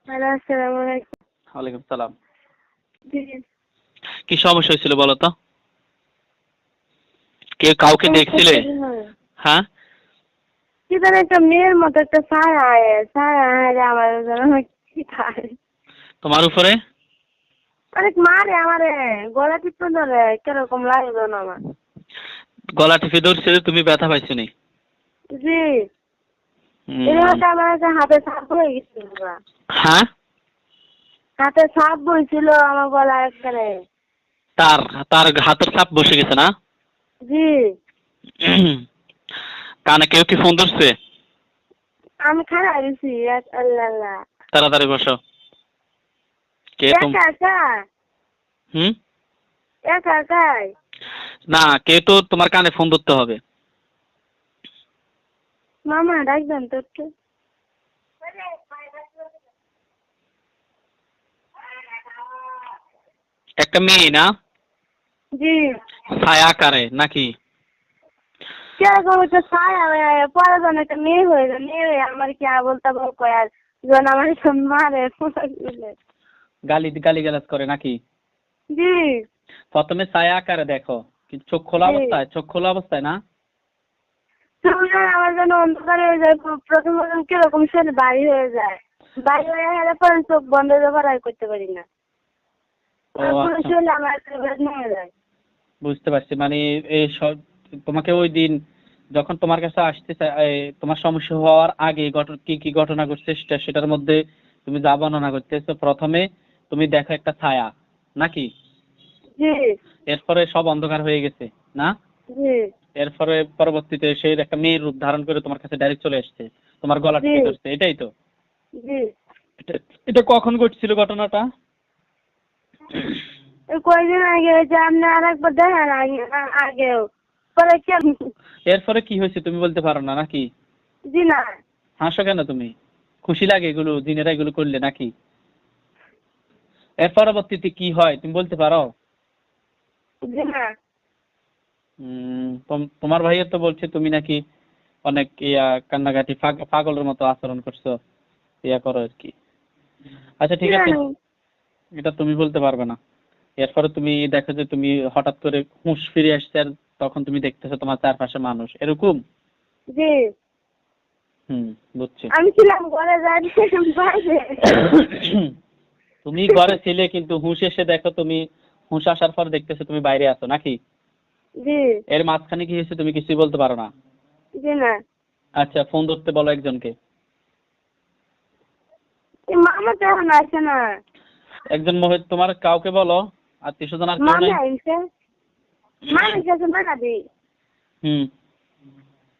Hello, আসসালামু আলাইকুম। ওয়ালাইকুম সালাম। জি। কি সমস্যা হয়েছিল বলো তো? কাউকে দেখছিলে? হ্যাঁ, কি জানি একটা মেয়ের মতো একটা ছায়া আয় আমার যেন কি খায়। তোমার উপরে অনেক মারে আমারে, গলা টিপে ধরে, কিরকম লাগে যেন আমার। গলা টিপে ধরছে, তুমি ব্যথা পাইছো নি? জি। হুম, এরকম আমার একটা হাতে সাপ হয়ে গেছিল। হ্যাঁ, হাতে সাপ বইছিল আমার গলায় একবারে। তার তার হাতের ছাপ বসে গেছে না? জি। কানে কেউ কি ফোন ধরছে? আমি খারাপ গেছি। আল্লাহ। তাড়াতাড়ি বসো। কে একা একা। হুম, একা একাই। না, কে তো তোমার কানে ফোন ধরতে হবে। মামা ডাকবেন তো একটু। একটা মেয়ে না? জি। ছায়া আকারে নাকি? কিরকম একটা ছায়া পরে যেন একটা মেয়ে হয়ে যায়, মেয়ে হয়ে আমার কি আবল তাবল কয় আর যেন আমার মারে। গালি গালিগালাজ করে নাকি? জি। প্রথমে ছায়া আকারে দেখো, কিন্তু চোখ খোলা জি। অবস্থায়, চোখ খোলা অবস্থায় না? চুলটা আমার যেন অন্ধকার হয়ে যায়, প্রথম প্রথম কিরকম শরীর বাড়ি হয়ে যায়, বাড়ি হয়ে গেলে পরে চোখ বন্ধ করা করতে পারি না। ও পুরো আচ্ছা, শরীর আমার বেদনা হয়ে যায়। বুঝতে পারছি। মানে এই সব তোমাকে ওই দিন যখন তোমার কাছে আসতে তোমার সমস্যা হওয়ার আগে কি কি ঘটনা ঘটছে সেটার মধ্যে তুমি যা বর্ণনা করতেছো, প্রথমে তুমি দেখো একটা ছায়া নাকি? জি। এরপরে সব অন্ধকার হয়ে গেছে না? জি। এরপরে পরবর্তীতে সে একটা মেয়ের রূপ ধারণ করে তোমার কাছে ডাইরেক্ট চলে আসছে, তোমার গলা জি। টিপে ধরছে, এটাই তো? জি। এটা এটা কখন ঘটছিল ঘটনাটা? কয়েকদিন আগে যে আপনি আর একবার দেখেন আগেও পরে কি। এরপরে কি হয়েছে তুমি বলতে পারো না নাকি? জি না। হাসো কেন তুমি? খুশি লাগে এগুলো দিনেরা এগুলো করলে নাকি? এর পরবর্তীতে কি হয় তুমি বলতে পারো? জি না। তোমার ভাইয়া তো বলছে তুমি নাকি অনেক কান্নাকাটি পাগলের মতো আচরণ করছো, করো আর কি। আচ্ছা কি ঠিক আছে, জানি। এটা তুমি বলতে পারবে না। এরপরে তুমি দেখো যে তুমি হঠাৎ করে হুঁশ ফিরে আসছে, আর তখন তুমি দেখতেছো তোমার চারপাশে মানুষ এরকম। জি। হুম, বুঝছি। আমি ছিলাম ঘরে যাই বাইরে। তুমি ঘরে ছিলে, কিন্তু হুঁশ এসে দেখো তুমি, হুঁশ আসার পর দেখতেছো তুমি বাইরে আছো নাকি? জি। এর মাঝখানে কি হয়েছে তুমি কিছুই বলতে পারো না? জি না। আচ্ছা, ফোন ধরতে বলো একজনকে। মামা তো এখন আসে না। একজন তোমার কাউকে বলো, আত্মীয় স্বজন আর কেউ মামি নাই? আইসে। মামি কাছে টাকা দি। হুম,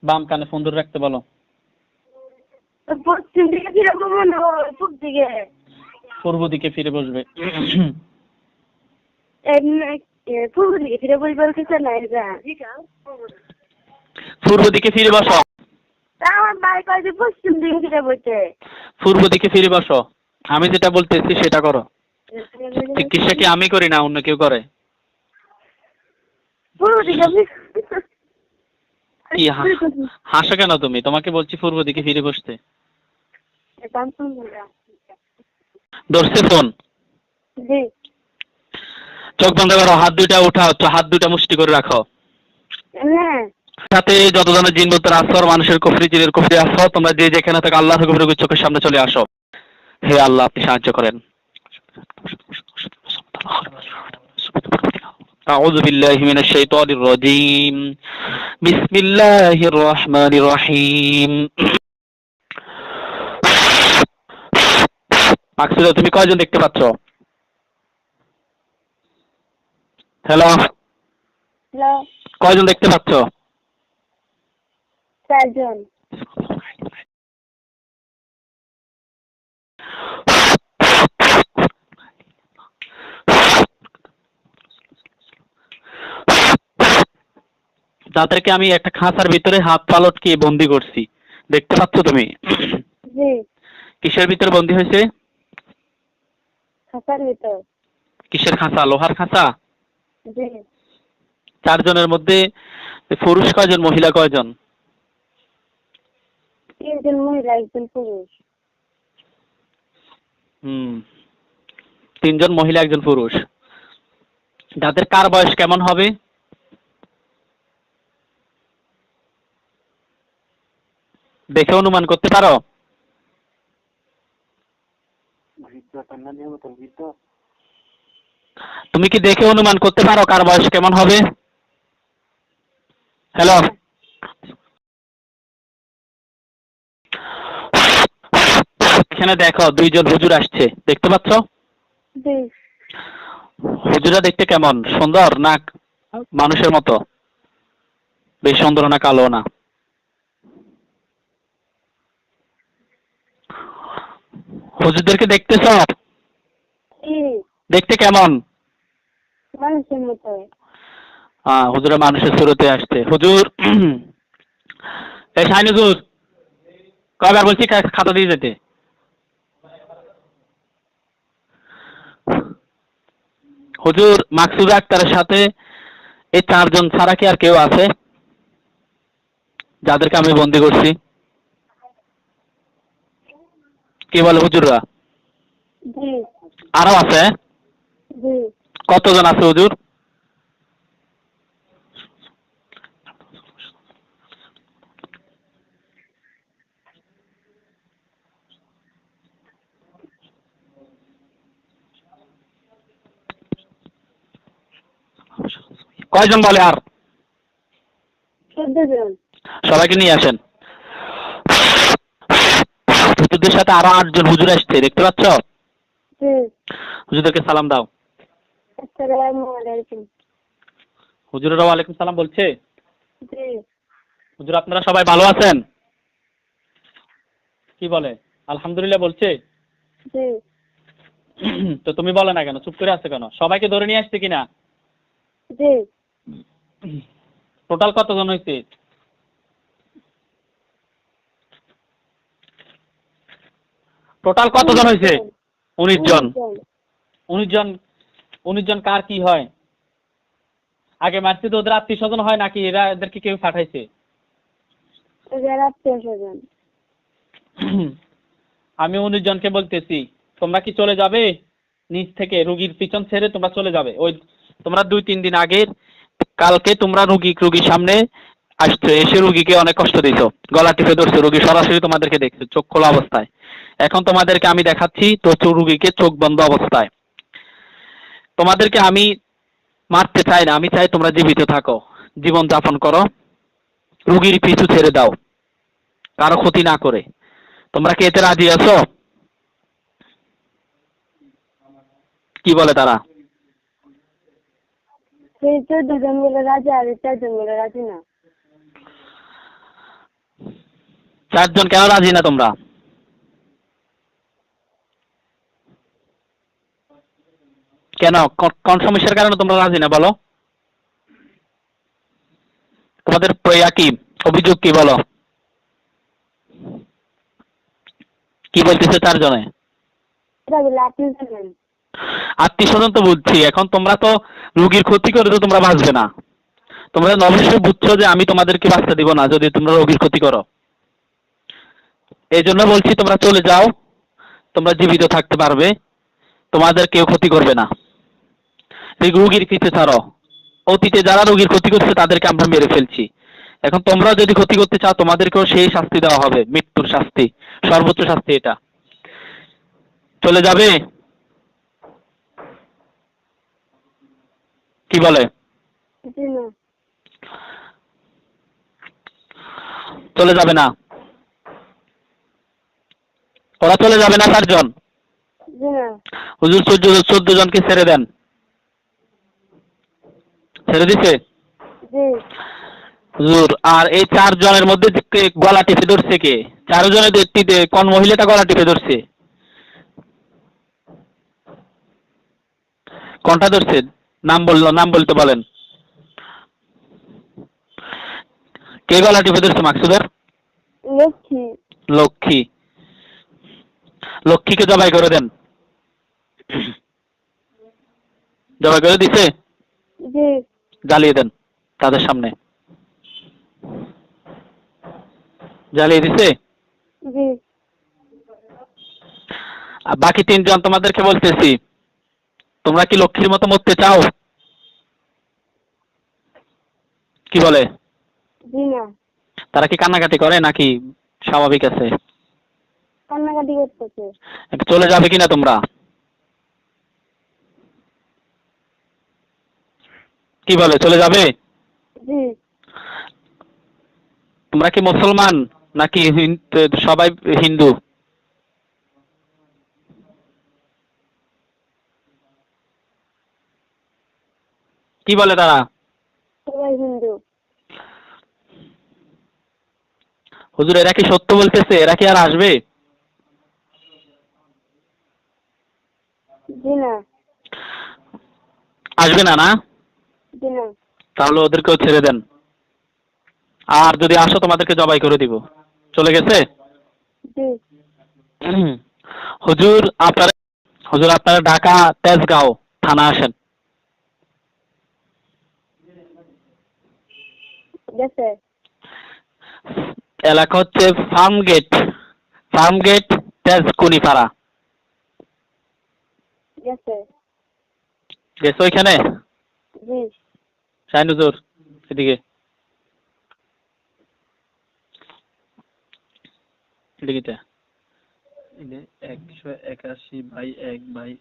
বাম কানে ফোন ধরে রাখতে বলো। পশ্চিম দিকে কিরকম মনে হয়, পূব দিকে। পূর্ব দিকে ফিরে বসবে। পূর্ব দিকে ফিরে বলবার কিছু নাই যা। পূর্ব দিকে ফিরে বসো। আমার বাড়ি কয় যে পশ্চিম দিকে ফিরে বলতে। পূর্ব দিকে ফিরে বসো। আমি যেটা বলতেছি সেটা করো। চিকিৎসা কি আমি করি না অন্য কেউ করে? পূর্ব দিকে কি হাসো কেন তুমি? তোমাকে বলছি পূর্ব দিকে ফিরে বসতে। ধরছে ফোন? জি। চোখ বন্ধ করো, হাত দুইটা উঠাও, হাত দুইটা মুষ্টি করে রাখো। হ্যাঁ। সাথে যত ধরনের জিন বুতের আসর, মানুষের কুফরি, জিনের কুফরি আসর, তোমরা যে যেখানে থাকো আল্লাহ কুফরি চোখের সামনে চলে আসো। হে আল্লাহ, আপনি সাহায্য করেন। আউযু বিল্লাহি মিনাশ শাইতানির রাজীম। বিসমিল্লাহির রহমানির রহিম। মাকসুদা, তুমি কয়জন দেখতে পাচ্ছ? Hello, hello. কয়জন দেখতে পাচ্ছ? 4 জন। তাদেরকে আমি একটা খাঁচার ভিতরে হাত পা লটকিয়ে বন্দি করছি, দেখতে পাচ্ছ তুমি? জি। কিসের ভিতরে বন্দি হয়েছে? খাতার ভিতর। কিসের খাঁচা? লোহার খাঁচা? জি। 4 জনের মধ্যে পুরুষ কয়জন, মহিলা কয়জন? 3 জন মহিলা 1 জন পুরুষ। তিনজন মহিলা একজন পুরুষ। যাদের কার বয়স কেমন হবে? দেখে অনুমান করতে পারো? তুমি কি দেখে অনুমান করতে পারো কার বয়স কেমন হবে? হ্যালো, এখানে দেখো দুইজন হুজুর আসছে, দেখতে পাচ্ছ? জি। হুজুরা দেখতে কেমন? সুন্দর না মানুষের মতো? বেশ সুন্দর না কালো না? হুজুরদেরকে দেখতেছ? দেখতে কেমন? মানুষের মতো। হুজুরা মানুষের সুরতে আসছে। হুজুর, এই শাহিন হুজুর, কয়বার বলছি খাতা দিয়ে যেতে? হুজুর, মাকসুদা আক্তারের সাথে এই চারজন ছাড়া কি আর কেউ আছে যাদেরকে আমি বন্দি করছি? কি বলে হুজুররা? জি। আরো আছে? জি। কতজন আছে হুজুর? কয়জন বলে আর? 14 জন। সবাইকে নিয়ে আসেন। হুজুরদের সাথে আরো 8 জন হুজুর আসছে, দেখতে পাচ্ছ? জি। হুজুরদেরকে সালাম দাও। আসসালামু আলাইকুম। হুজুরেরা ওয়ালাইকুম সালাম বলছে। জি। হুজুর, আপনারা সবাই ভালো আছেন? কি বলে? আলহামদুলিল্লাহ বলছে। জি। তো তুমি বলে না কেন, চুপ করে আছো কেন? সবাইকে ধরে নিয়ে আসছে কিনা? জি। টোটাল কতজন হয়েছে? টোটাল কতজন হয়েছে? 19 জন। 19 জন। 19 জন কার কি হয়? আগে মারছে তো ওদের আত্মীয় স্বজন হয় নাকি এরা এদেরকে কেউ পাঠাইছে? এদের আত্মীয়স্বজন। আমি 19 জনকে বলতেছি, তোমরা কি চলে যাবে? নিচ থেকে রুগীর পিছন ছেড়ে তোমরা চলে যাবে। ওই তোমরা 2-3 দিন আগে কালকে তোমরা রুগীর সামনে আসছো, এসে রুগীকে অনেক কষ্ট দিছো, গলা টিপে ধরছো, রুগী সরাসরি তোমাদেরকে দেখছে চোখ খোলা অবস্থায়। এখন তোমাদেরকে আমি দেখাচ্ছি তো রুগীকে চোখ বন্ধ অবস্থায়। তোমাদেরকে আমি মারতে চাই না, আমি চাই তোমরা জীবিত থাকো, জীবন যাপন করো, রুগীর পিছু ছেড়ে দাও, কারো ক্ষতি না করে। তোমরা কি এতে রাজি আছো? কি বলে তারা? সেই 14 জন বলে রাজি আর 4 জন বলে রাজি না। 4 জন কেন রাজি না তোমরা? কেন, কোন সমস্যার কারণে তোমরা রাজি না বলো? তোমাদের কি অভিযোগ কি বলো? কি বলতেছে 4 জনে? এটা বলে আপনি জানেন। আত্মীয় স্বজন তো বুঝছি, এখন তোমরা তো রুগীর ক্ষতি করে তো তোমরা বাঁচবে না। তোমরা অবশ্যই বুঝছো যে আমি তোমাদেরকে বাঁচতে দিব না যদি তোমরা রোগীর ক্ষতি করো। এই জন্য বলছি তোমরা চলে যাও, তোমরা জীবিত থাকতে পারবে, তোমাদের কেউ ক্ষতি করবে না। রুগীর পিছে ছাড়ো। অতীতে যারা রোগীর ক্ষতি করছে তাদেরকে আমরা মেরে ফেলছি, এখন তোমরা যদি ক্ষতি করতে চাও তোমাদেরকেও সেই শাস্তি দেওয়া হবে, মৃত্যুর শাস্তি, সর্বোচ্চ শাস্তি এটা। চলে যাবে? কি বলে? জি না। চলে যাবে না? ওরা চলে যাবে না 4 জন? জি না। হুজুর 14 জনকে ছেড়ে দেন। ছেড়ে দিছে জি। হুজুর। আর এই 4 জনের মধ্যে গলা টিপে ধরছে কে? 4 জনের কোন মহিলাটা গলা টিপে ধরছে? কোনটা ধরছে? নাম বলতে বলেন। কে গলা টিপে ধরছে মাকসুদার? লক্ষ্মী। লক্ষ্মী। লক্ষ্মীকে জবাই করে দেন। জবাই করে দিছে? জি। জ্বালিয়ে দেন তাদের সামনে। জ্বালিয়ে দিছে? জি। আর বাকি তিনজন তোমাদেরকে বলতেছি, তোমরা কি লক্ষ্মীর মতো মরতে চাও? কি বলে? জি না। তারা কি কান্নাকাটি করে নাকি স্বাভাবিক আছে? কান্নাকাটি করতেছে। একটু চলে যাবে কিনা তোমরা? কি বলে, চলে যাবে? জি। তোমরা কি মুসলমান নাকি সবাই হিন্দু? কি বলে তারা? সবাই হিন্দু। হুজুর, এরা কি সত্য বলতেছে? এরা কি আর আসবে? জি না। আসবে না না? জি না। তাহলে ওদেরকেও ছেড়ে দেন, আর যদি আসো তোমাদেরকে জবাই করে দিব। চলে গেছে? জি। হুজুর আপনারা ঢাকা তেজগাঁও থানা আসেন। গেছে। এলাকা হচ্ছে ফার্মগেট তেজকুনিপাড়া। গেছে। গেছো ওইখানে? জি। শাহিন হুজুর এদিকে এদিকে 181/1/1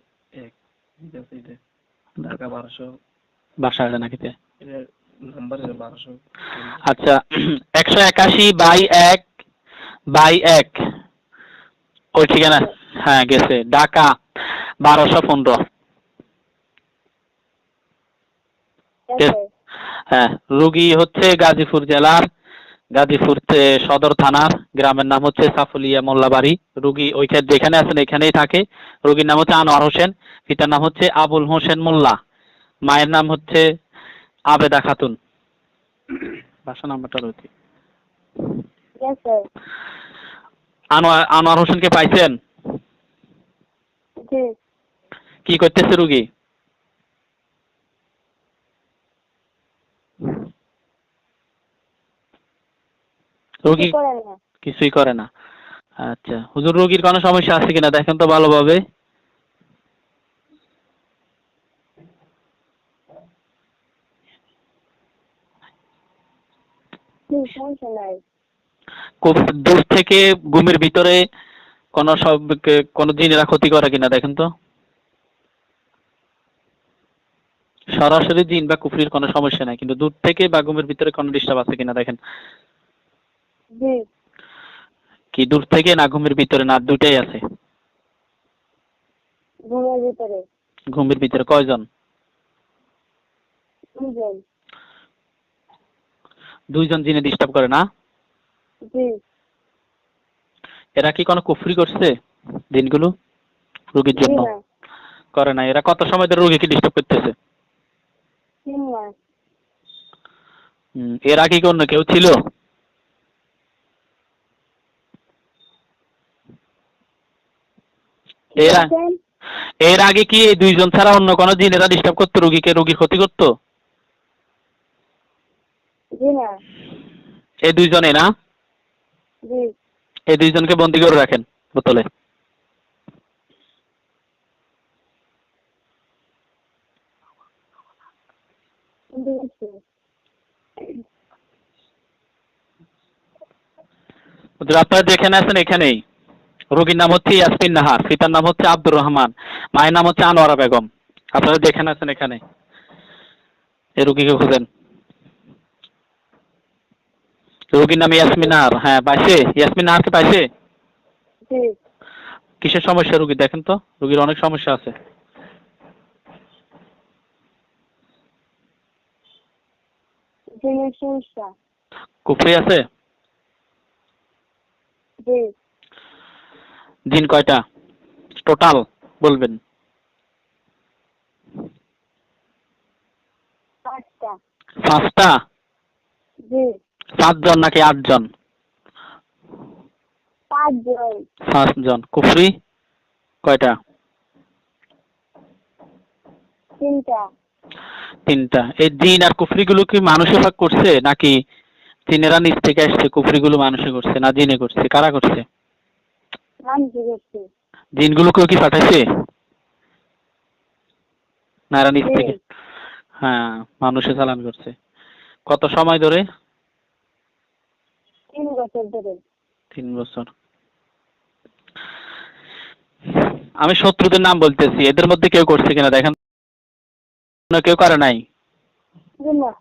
ঢাকা 1200 বাসা আছে নাকি? নাম্বার 1200। আচ্ছা, 181/1/1 ওই ঠিকানা। হ্যাঁ গেছে, ঢাকা 1215। গেছে। হ্যাঁ, রুগী হচ্ছে গাজীপুর জেলার গাজীপুর সদর থানার, গ্রামের নাম হচ্ছে সাফুলিয়া মোল্লাবাড়ি। রুগী ওইখানে যেখানে আছেন এখানেই থাকে। রুগীর নাম হচ্ছে আনোয়ার হোসেন, পিতার নাম হচ্ছে আবুল হোসেন মোল্লা, মায়ের নাম হচ্ছে আবেদা খাতুন। বাসা নাম্বারটা রয়েছে। গেছে। আনোয়ার হোসেনকে পাইছেন? জি। কি করতেছে রুগী? রুগী করে না। কিছুই করে না। আচ্ছা হুজুর, রোগীর কোনো সমস্যা আছে কিনা দেখেন তো ভালোভাবে। সমস্যা নাই। খুব দূর থেকে ঘুমের ভিতরে কোনো জিনেরা ক্ষতি করে কিনা দেখেন তো। সরাসরি জিন বা কুফরির কোনো সমস্যা নাই, কিন্তু দূর থেকে বা ঘুমের ভিতরে কোনো ডিস্টার্ব আছে কিনা দেখেন। জি। কি দূর থেকে না ঘুমের ভিতরে, না দুটাই আছে? ঘুমের ভিতরে। ঘুমের ভিতরে কয়জন? দুজন। দুইজন জিনে ডিস্টার্ব করে না? জি। এরা কি কোনো কুফরি করছে দিনগুলো রোগীর জন্য? করে না। এরা কত সময় ধরে রোগীকে ডিস্টার্ব করতেছে? 3 মাস। এর আগে কি অন্য কেউ ছিল? এর আগে কি এই দুইজন ছাড়া অন্য কোনো জিনেরা ডিস্টার্ব করতো রোগীকে, রোগীর ক্ষতি করতো? জি না। এই দুইজনে না? জি। এই দুইজনকে বন্দি করে রাখেন বোতলে। আপনারা যেখানে আছেন এখানেই। রোগীর নাম হচ্ছে ইয়াসমিন নাহার, পিতার নাম হচ্ছে আব্দুর রহমান, মায়ের নাম হচ্ছে আনোয়ারা বেগম। আপনারা যেখানে আছেন এখানে এই রোগীকে খুঁজেন। রোগীর নাম ইয়াসমিন নাহার। হ্যাঁ পাইছে? ইয়াসমিন নাহারকে পাইছে? কিসের সমস্যা রোগী দেখেন তো? রোগীর অনেক সমস্যা আছে। কুফরি আছে? জিন কয়টা টোটাল বলবেন? 5টা? 7জন নাকি 8জন? 5জন। কুফরি কয়টা? 3টা। এই জিন আর কুফরি গুলো কি মানুষে ভাগ করছে নাকি জিনেরা নিচ থেকে আসছে? কুফরি গুলো মানুষে করছে না জিনে করছে? কারা করছে? জিনগুলোকেও কি পাঠাইছে? না এরা নিচ জি। থেকে? হ্যাঁ, মানুষে চালান করছে। কত সময় ধরে? 3 বছর ধরে। 3 বছর। আমি শত্রুদের নাম বলতেছি, এদের মধ্যে কেউ করছে কিনা দেখেন। না কেউ করে নাই? জি না।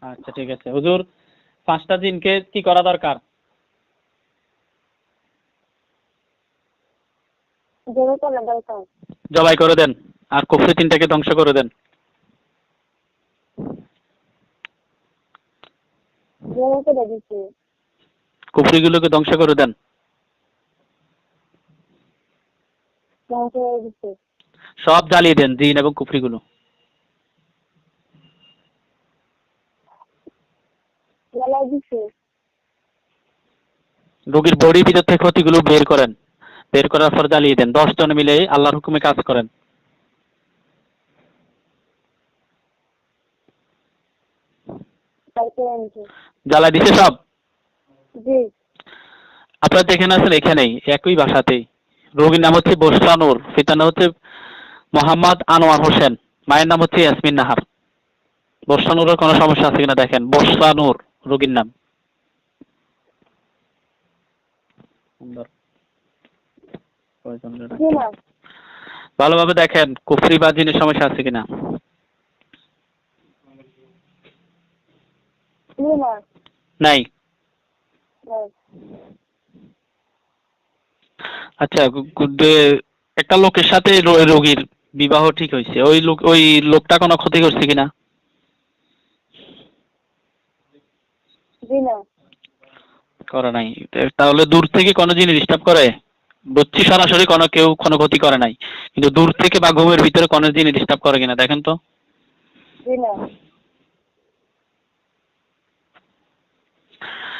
আচ্ছা ঠিক আছে হুজুর, 5টা জিনকে কি করা দরকার? জোরে করা দরকার। জবাই করে দেন, আর কুফরি 3টাকে ধ্বংস করে দেন। জোরে করে দিচ্ছে। কুফরিগুলোকে ধ্বংস করে দেন। ধ্বংস হয়ে দিচ্ছে। সব জ্বালিয়ে দেন, জিন এবং কুফরিগুলো। জ্বালাই দিচ্ছে। রোগীর বডির ভিতর থেকে ক্ষতিগুলো বের করেন, বের করার পর জ্বালিয়ে দেন। 10 জন মিলে আল্লাহর হুকুমে কাজ করেন। তাই করে আনছে। জ্বালা দিছে সব? জি। আপনারা যেখানে আছেন এখানেই, একই বাসাতেই। রোগীর নাম হচ্ছে বসরা নূর, পিতার নাম হচ্ছে মোহাম্মদ আনোয়ার হোসেন, মায়ের নাম হচ্ছে ইয়াসমিন নাহার। বসরা নূরের কোনো সমস্যা আছে কিনা দেখেন। বসরা নূর রোগীর নাম। জি না। ভালোভাবে দেখেন কুফরি বা জিনের সমস্যা আছে কিনা। জি না। নাই? নাই। আচ্ছা, একটা লোকের সাথে রোগীর বিবাহ ঠিক হয়েছে, ওই লোকটা কোনো ক্ষতি করছে কিনা? জি না। করে নাই। তাহলে দূর থেকে কোনো জিনিস ডিস্টার্ব করে? বুঝছি সরাসরি কেউ কোনো ক্ষতি করে নাই, কিন্তু দূর থেকে বা ঘুমের ভিতরে কোনো জিনিস ডিস্টার্ব করে কিনা দেখেন তো। জি না।